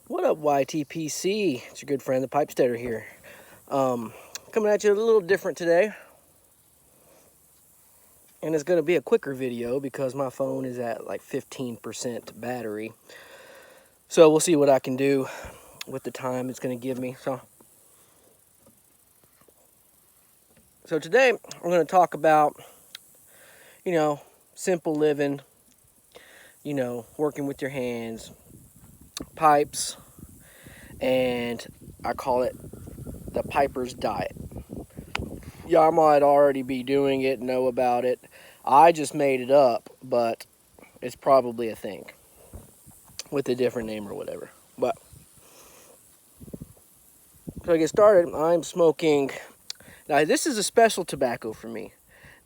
What up, YTPC? It's your good friend, the Pipe Steader here. Coming at you a little different today. And it's going to be a quicker video because my phone is at like 15% battery. So we'll see what I can do with the time it's going to give me. So today we're going to talk about, simple living, working with your hands, pipes, and I call it the piper's diet. Y'all might already be doing it, know about it. I just made it up, but it's probably a thing with a different name or whatever. But so to get started, I'm smoking. Now this is a special tobacco for me.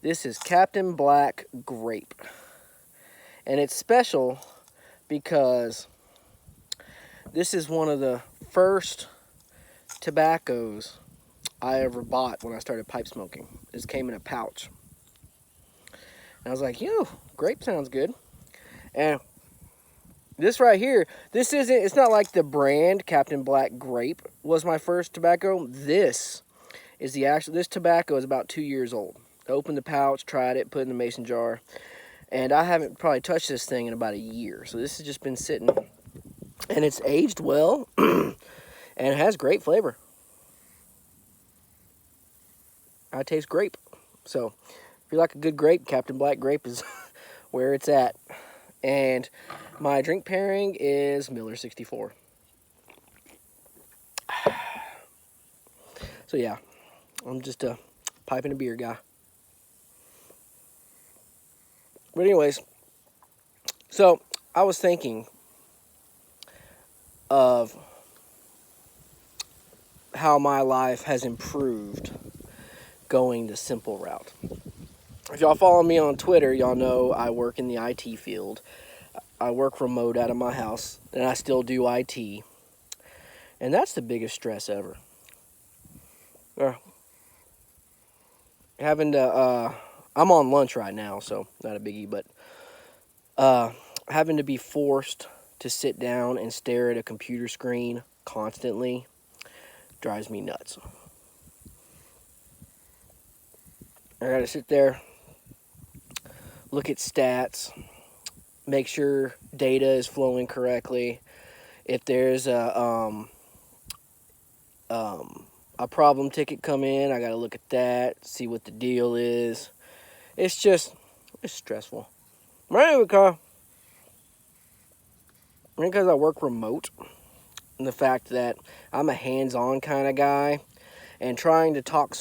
This is Captain Black Grape. And it's special because this is one of the first tobaccos I ever bought when I started pipe smoking. This came in a pouch. And I was like, grape sounds good. And this right here, it's not like the brand Captain Black Grape was my first tobacco. This tobacco is about 2 years old. I opened the pouch, tried it, put it in the mason jar. And I haven't probably touched this thing in about a year. So this has just been sitting. And it's aged well. And it has great flavor. I taste grape. So if you like a good grape, Captain Black Grape is where it's at. And my drink pairing is Miller 64. So yeah, I'm just a pipe and a beer guy. But anyways, so I was thinking of how my life has improved going the simple route. If y'all follow me on Twitter, y'all know I work in the IT field. I work remote out of my house, and I still do IT. And that's the biggest stress ever. I'm on lunch right now, so not a biggie, but having to be forced to sit down and stare at a computer screen constantly drives me nuts. I gotta sit there, look at stats, make sure data is flowing correctly. If there's a problem ticket come in, I gotta look at that, see what the deal is. It's stressful. Right, because I work remote, and the fact that I'm a hands-on kind of guy, and trying to talk to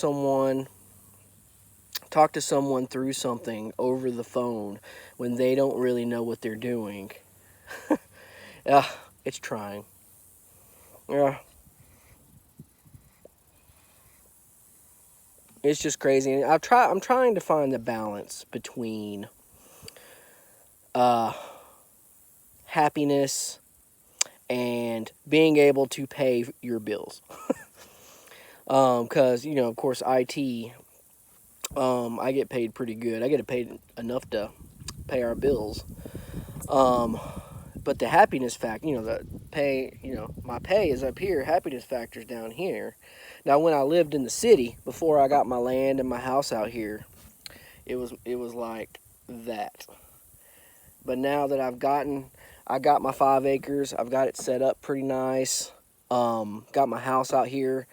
someone through something over the phone when they don't really know what they're doing, it's trying. Yeah. It's just crazy. And I'm trying to find the balance between happiness and being able to pay your bills. Because, of course, IT, I get paid pretty good. I get paid enough to pay our bills. But the happiness factor, the pay, my pay is up here. Happiness factor's down here. Now, when I lived in the city, before I got my land and my house out here, it was like that. But now that I got my 5 acres, I've got it set up pretty nice. Got my house out here,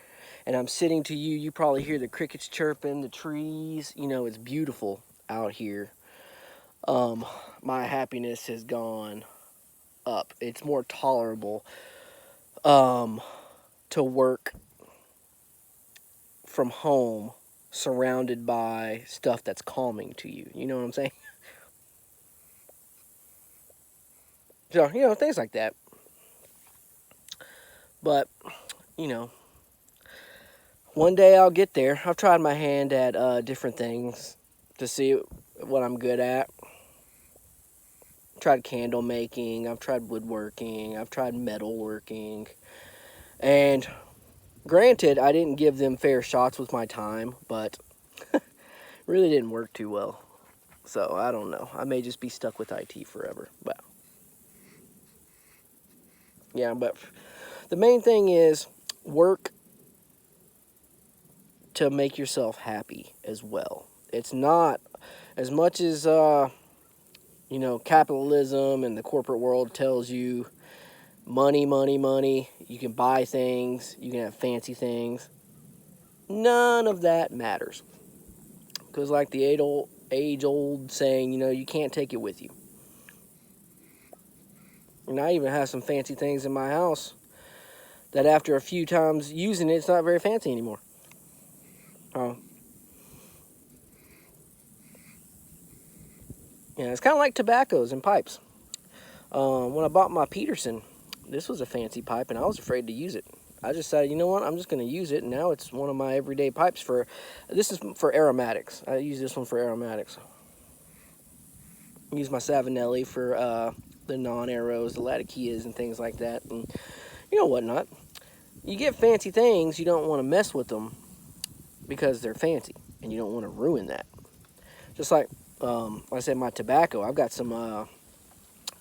and I'm sitting to you. You probably hear the crickets chirping, the trees. It's beautiful out here. My happiness has gone up. It's more tolerable to work from home surrounded by stuff that's calming to you. You know what I'm saying? So, things like that. But, one day I'll get there. I've tried my hand at different things to see what I'm good at. Tried candle making, I've tried woodworking, I've tried metalworking. And granted, I didn't give them fair shots with my time, but really didn't work too well. So, I don't know. I may just be stuck with IT forever. But yeah, but the main thing is work to make yourself happy as well. It's not as much as, you know, capitalism and the corporate world tells you money, money, money. You can buy things. You can have fancy things. None of that matters. Because like the age-old saying, you know, you can't take it with you. And I even have some fancy things in my house that after a few times using it, it's not very fancy anymore. Yeah, it's kind of like tobaccos and pipes. When I bought my Peterson, this was a fancy pipe, and I was afraid to use it. I just decided, you know what, I'm just going to use it, and now it's one of my everyday pipes this is for aromatics. I use this one for aromatics. I use my Savinelli for the non-aeros, the Latakias, and things like that, and you know whatnot. You get fancy things, you don't want to mess with them because they're fancy, and you don't want to ruin that. Just like I said, my tobacco, I've got some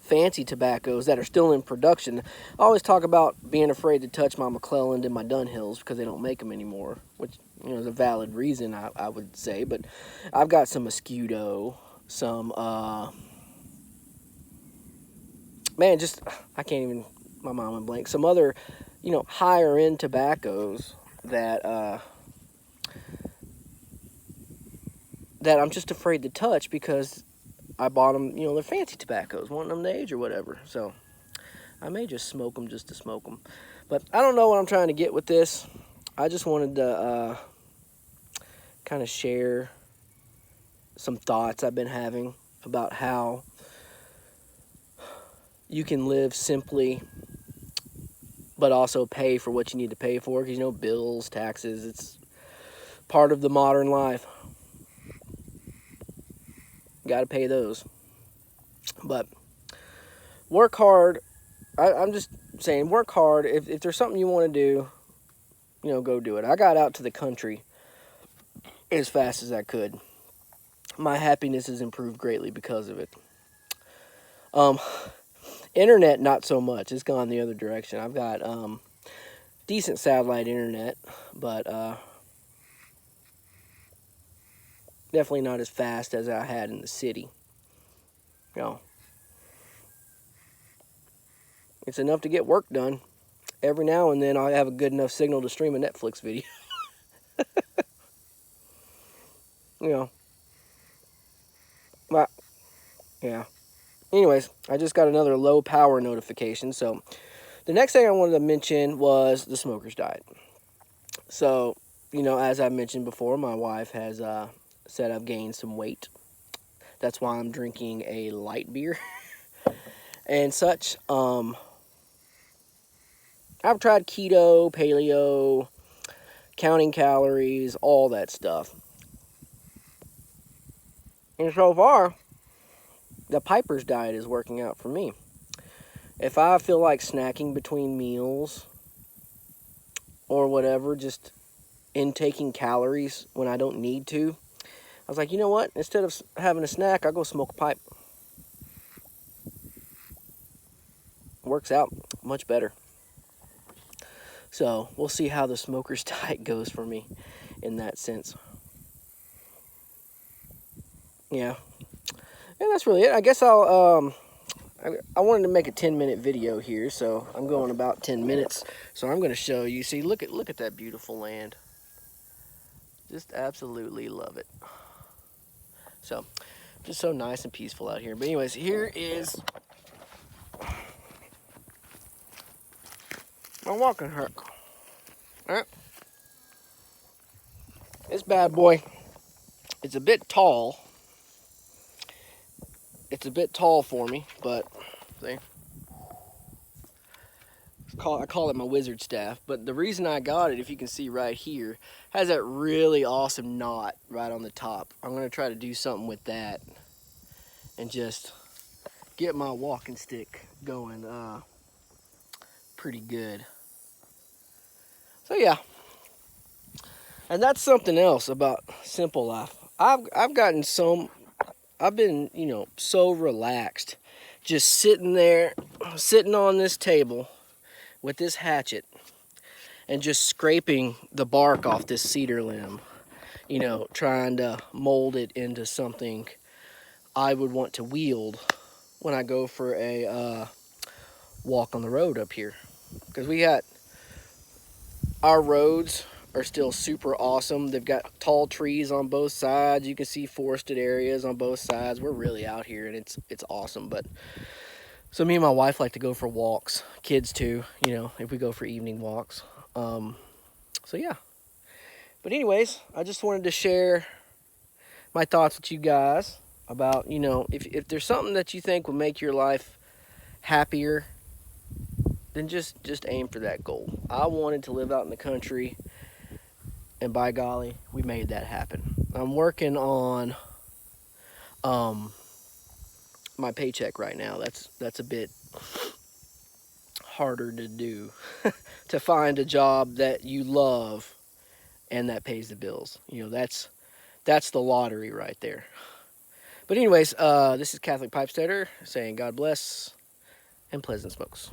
fancy tobaccos that are still in production. I always talk about being afraid to touch my McClelland and my Dunhills because they don't make them anymore, which, you know, is a valid reason, I would say. But I've got some Mosquito, some, man, just, I can't even, my mind went blank. Some other, you know, higher end tobaccos that I'm just afraid to touch because I bought them, you know, they're fancy tobaccos, wanting them to age or whatever. So I may just smoke them just to smoke them. But I don't know what I'm trying to get with this. I just wanted to kind of share some thoughts I've been having about how you can live simply but also pay for what you need to pay for. Because, you know, bills, taxes, it's part of the modern life. Got to pay those. But work hard. I'm just saying, work hard. If there's something you want to do, you know, go do it. I got out to the country as fast as I could. My happiness has improved greatly because of it. Internet, not so much. It's gone the other direction. I've got decent satellite internet, but definitely not as fast as I had in the city. You know, it's enough to get work done. Every now and then I have a good enough signal to stream a Netflix video. You know. But, yeah. Anyways, I just got another low power notification. So, the next thing I wanted to mention was the smoker's diet. So, you know, as I mentioned before, my wife has said I've gained some weight. That's why I'm drinking a light beer and such. I've tried keto, paleo, counting calories, all that stuff. And so far, the Piper's diet is working out for me. If I feel like snacking between meals or whatever, just intaking calories when I don't need to, I was like, you know what? Instead of having a snack, I'll go smoke a pipe. Works out much better. So we'll see how the smoker's diet goes for me in that sense. Yeah. And that's really it. I guess I wanted to make a 10-minute video here, so I'm going about 10 minutes. So I'm going to show you. See, look at that beautiful land. Just absolutely love it. So, just so nice and peaceful out here. But anyways, here is my walking hook. All right. This bad boy, it's a bit tall. It's a bit tall for me, but see, I call it my wizard staff. But the reason I got it, if you can see right here, has that really awesome knot right on the top. I'm going to try to do something with that and just get my walking stick going pretty good. So yeah, and that's something else about simple life. I've been, you know, so relaxed, just sitting on this table with this hatchet and just scraping the bark off this cedar limb, you know, trying to mold it into something I would want to wield when I go for a walk on the road up here. Because our roads are still super awesome. They've got tall trees on both sides. You can see forested areas on both sides. We're really out here, and it's awesome. But so me and my wife like to go for walks. Kids too, you know, if we go for evening walks. So yeah. But anyways, I just wanted to share my thoughts with you guys about, you know, if there's something that you think will make your life happier, then just aim for that goal. I wanted to live out in the country, and by golly, we made that happen. I'm working on my paycheck right now. That's a bit harder to do to find a job that you love and that pays the bills. You know, that's the lottery right there. But anyways, this is Catholic Pipesteader saying God bless and pleasant smokes.